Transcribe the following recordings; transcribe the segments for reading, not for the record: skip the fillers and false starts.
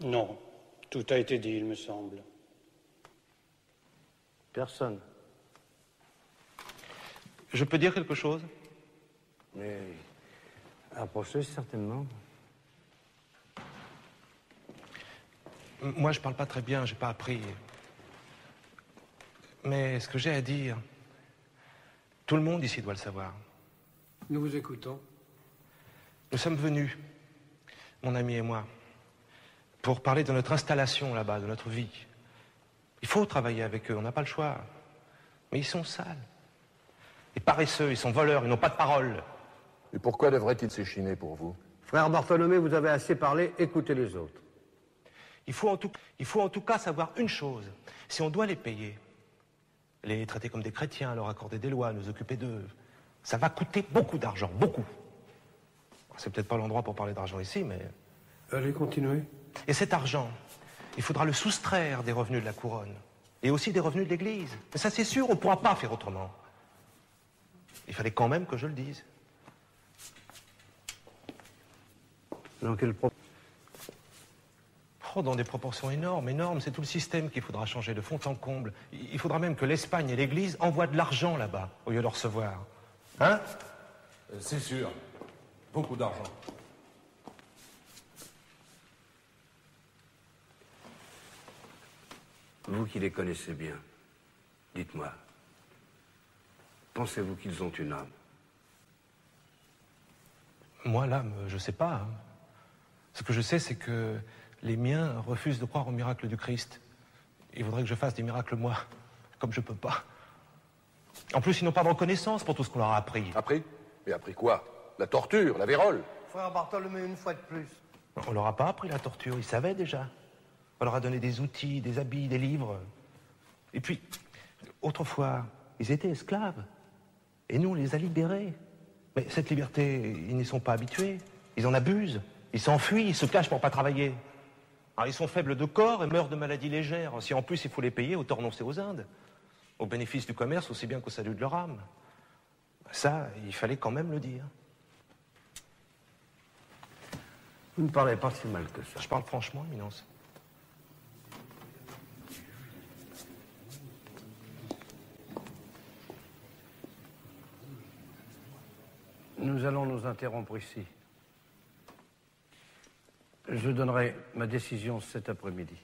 Non, tout a été dit, il me semble. Personne. Je peux dire quelque chose? Mais approchez certainement. Moi, je parle pas très bien, j'ai pas appris. Mais ce que j'ai à dire, tout le monde ici doit le savoir. Nous vous écoutons. Nous sommes venus, mon ami et moi, pour parler de notre installation là-bas, de notre vie. Il faut travailler avec eux, on n'a pas le choix. Mais ils sont sales. Et paresseux, ils sont voleurs, ils n'ont pas de parole. Et pourquoi devraient-ils s'échiner pour vous? Frère Bartholomé, vous avez assez parlé, écoutez les autres. Il faut en tout cas savoir une chose. Si on doit les payer, les traiter comme des chrétiens, leur accorder des lois, nous occuper d'eux, ça va coûter beaucoup d'argent, beaucoup. C'est peut-être pas l'endroit pour parler d'argent ici, mais... Allez, continuez. Et cet argent, il faudra le soustraire des revenus de la couronne. Et aussi des revenus de l'Église. Mais ça, c'est sûr, on ne pourra pas faire autrement. Il fallait quand même que je le dise. Dans quelle Oh, dans des proportions énormes, énormes. C'est tout le système qu'il faudra changer de fond en comble. Il faudra même que l'Espagne et l'Église envoient de l'argent là-bas, au lieu de le recevoir. Hein? C'est sûr. Beaucoup d'argent. Vous qui les connaissez bien, dites-moi, pensez-vous qu'ils ont une âme? Moi, l'âme, je sais pas. Hein. Ce que je sais, c'est que les miens refusent de croire au miracle du Christ. Il faudrait que je fasse des miracles, moi, comme je peux pas. En plus, ils n'ont pas de reconnaissance pour tout ce qu'on leur a appris. Appris? Mais appris quoi? La torture, la vérole. Frère Bartholomé, une fois de plus. On leur a pas appris la torture, ils savaient déjà. On leur a donné des outils, des habits, des livres. Et puis, autrefois, ils étaient esclaves. Et nous, on les a libérés. Mais cette liberté, ils n'y sont pas habitués. Ils en abusent. Ils s'enfuient, ils se cachent pour pas travailler. Alors, ils sont faibles de corps et meurent de maladies légères. Si en plus il faut les payer, autant renoncer aux Indes. Au bénéfice du commerce aussi bien qu'au salut de leur âme. Ça, il fallait quand même le dire. Vous ne parlez pas si mal que ça. Je parle franchement, Éminence. Nous allons nous interrompre ici. Je donnerai ma décision cet après-midi.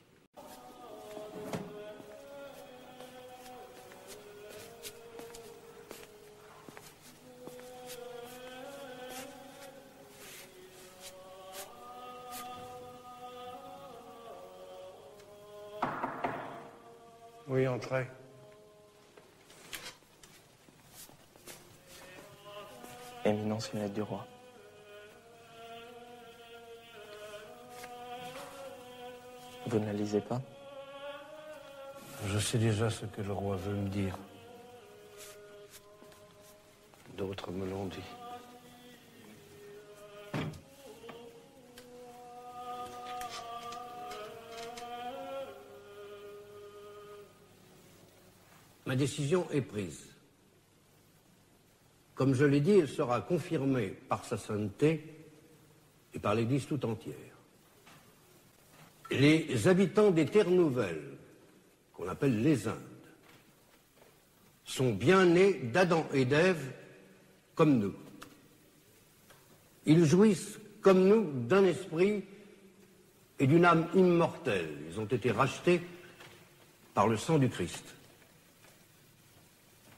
Oui, entrez. Éminence, une lettre du roi. Vous ne la lisez pas? Je sais déjà ce que le roi veut me dire. D'autres me l'ont dit. Ma décision est prise. Comme je l'ai dit, elle sera confirmée par sa sainteté et par l'Église tout entière. Les habitants des terres nouvelles, qu'on appelle les Indes, sont bien nés d'Adam et d'Ève comme nous. Ils jouissent comme nous d'un esprit et d'une âme immortelle. Ils ont été rachetés par le sang du Christ.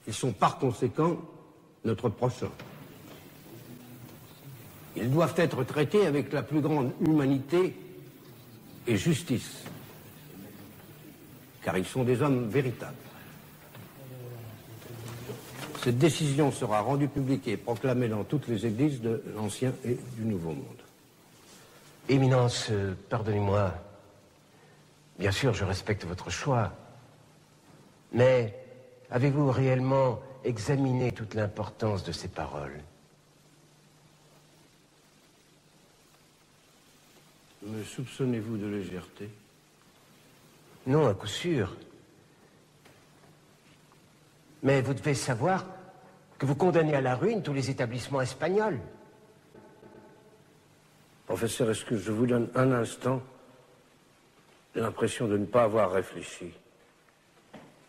Ils sont par conséquent notre prochain. Ils doivent être traités avec la plus grande humanité et justice, car ils sont des hommes véritables. Cette décision sera rendue publique et proclamée dans toutes les églises de l'Ancien et du Nouveau Monde. Éminence, pardonnez-moi. Bien sûr, je respecte votre choix. Mais avez-vous réellement examiné toute l'importance de ces paroles? Me soupçonnez-vous de légèreté? Non, à coup sûr. Mais vous devez savoir que vous condamnez à la ruine tous les établissements espagnols. Professeur, est-ce que je vous donne un instant J'ai l'impression de ne pas avoir réfléchi.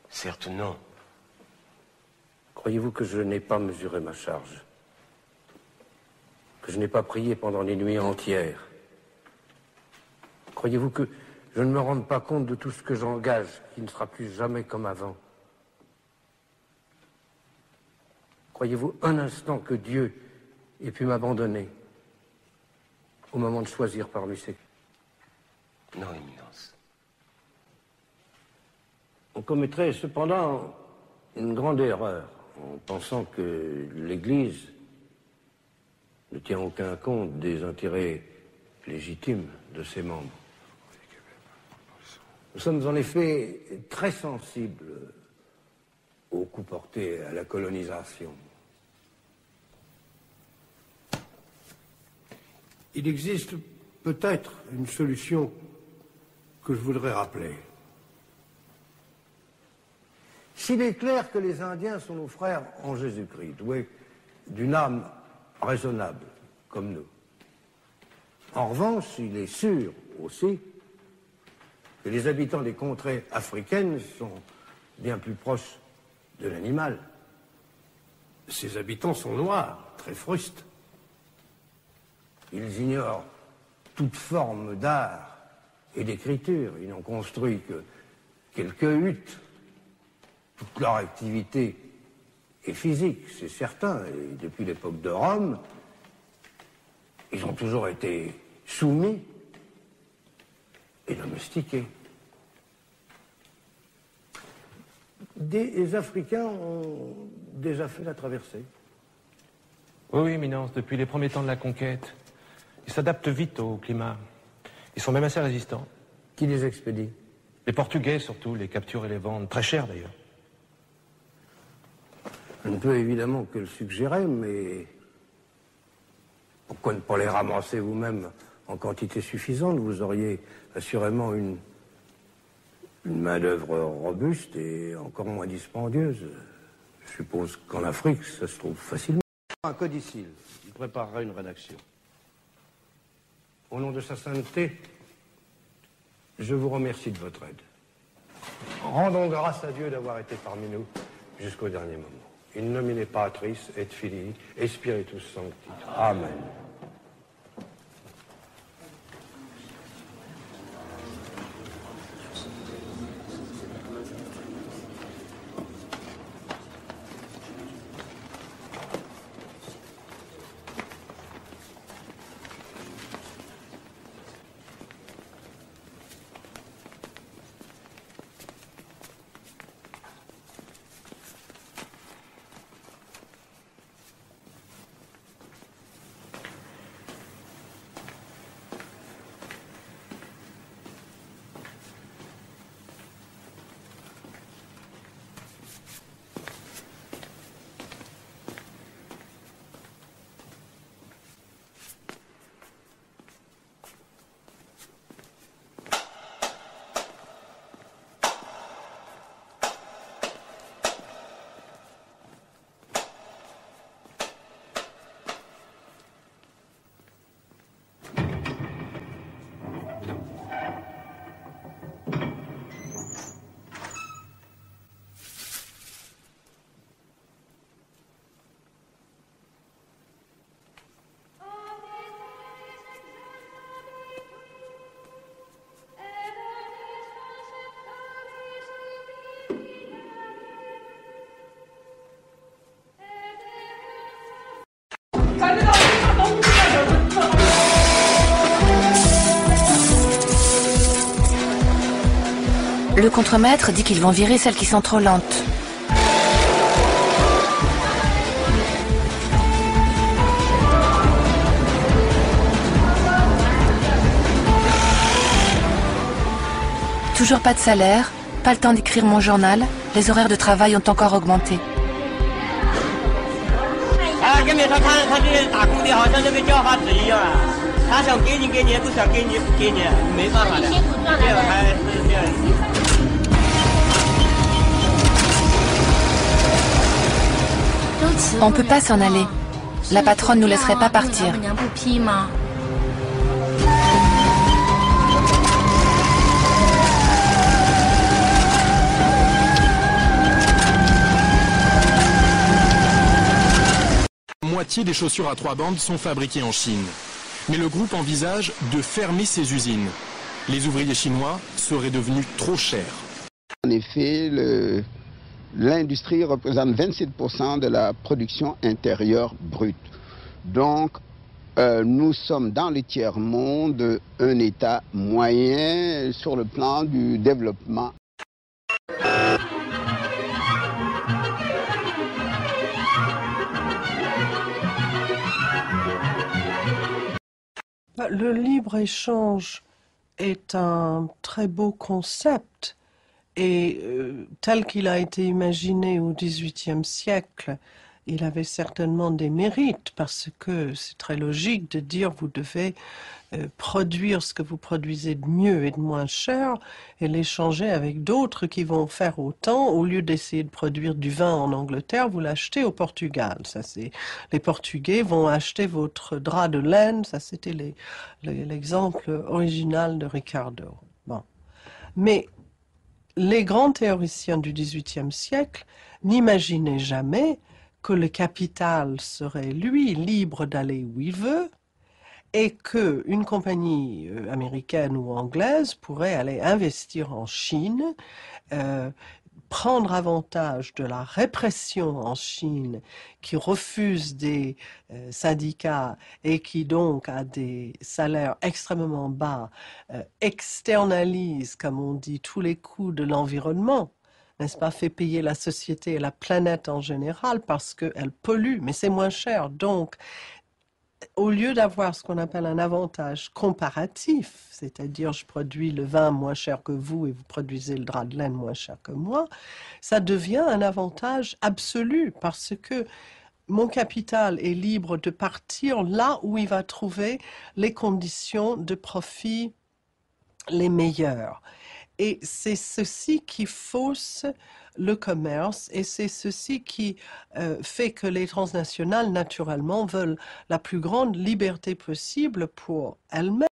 Certes, non. Croyez-vous que je n'ai pas mesuré ma charge? Que je n'ai pas prié pendant les nuits entières? Croyez-vous que je ne me rende pas compte de tout ce que j'engage, qui ne sera plus jamais comme avant? Croyez-vous un instant que Dieu ait pu m'abandonner au moment de choisir parmi ses... Non, Éminence. On commettrait cependant une grande erreur en pensant que l'Église ne tient aucun compte des intérêts légitimes de ses membres. Nous sommes en effet très sensibles aux coups portés à la colonisation. Il existe peut-être une solution que je voudrais rappeler. S'il est clair que les Indiens sont nos frères en Jésus-Christ, doués d'une âme raisonnable, comme nous. En revanche, il est sûr aussi que les habitants des contrées africaines sont bien plus proches de l'animal. Ces habitants sont noirs, très frustes. Ils ignorent toute forme d'art et d'écriture. Ils n'ont construit que quelques huttes. Toute leur activité est physique, c'est certain. Et depuis l'époque de Rome, ils ont toujours été soumis et domestiqués. Des Africains ont déjà fait la traversée. Oui, oui, Éminence, depuis les premiers temps de la conquête. Ils s'adaptent vite au climat. Ils sont même assez résistants. Qui les expédie? Les Portugais, surtout, les capturent et les vendent. Très cher, d'ailleurs. Je ne peux évidemment que le suggérer, mais pourquoi ne pas les ramasser vous-même en quantité suffisante? Vous auriez assurément une main-d'œuvre robuste et encore moins dispendieuse. Je suppose qu'en Afrique, ça se trouve facilement. Un codicile, il préparera une rédaction. Au nom de sa sainteté, je vous remercie de votre aide. Rendons grâce à Dieu d'avoir été parmi nous jusqu'au dernier moment. In nomine Patris et Filii et Spiritus Sancti. Amen. Le contremaître dit qu'ils vont virer celles qui sont trop lentes. Toujours pas de salaire, pas le temps d'écrire mon journal, les horaires de travail ont encore augmenté. On peut pas s'en aller. La patronne nous laisserait pas partir. moitié des chaussures à 3 bandes sont fabriquées en Chine. Mais le groupe envisage de fermer ses usines. Les ouvriers chinois seraient devenus trop chers. En effet, l'industrie représente 27% de la production intérieure brute. Donc, nous sommes dans le tiers-monde un État moyen sur le plan du développement. Le libre-échange est un très beau concept et tel qu'il a été imaginé au XVIIIe siècle, il avait certainement des mérites parce que c'est très logique de dire vous devez produire ce que vous produisez de mieux et de moins cher et l'échanger avec d'autres qui vont faire autant. Au lieu d'essayer de produire du vin en Angleterre, vous l'achetez au Portugal. Ça, c'est les Portugais vont acheter votre drap de laine. Ça, c'était l'exemple original de Ricardo. Bon. Mais les grands théoriciens du XVIIIe siècle n'imaginaient jamais que le capital serait, lui, libre d'aller où il veut et qu'une compagnie américaine ou anglaise pourrait aller investir en Chine, prendre avantage de la répression en Chine qui refuse des syndicats et qui donc a des salaires extrêmement bas, externalise, comme on dit, tous les coûts de l'environnement, n'est-ce pas, fait payer la société et la planète en général parce qu'elle pollue, mais c'est moins cher. Donc, au lieu d'avoir ce qu'on appelle un avantage comparatif, c'est-à-dire je produis le vin moins cher que vous et vous produisez le drap de laine moins cher que moi, ça devient un avantage absolu parce que mon capital est libre de partir là où il va trouver les conditions de profit les meilleures. Et c'est ceci qui fausse le commerce et c'est ceci qui fait que les transnationales, naturellement, veulent la plus grande liberté possible pour elles-mêmes.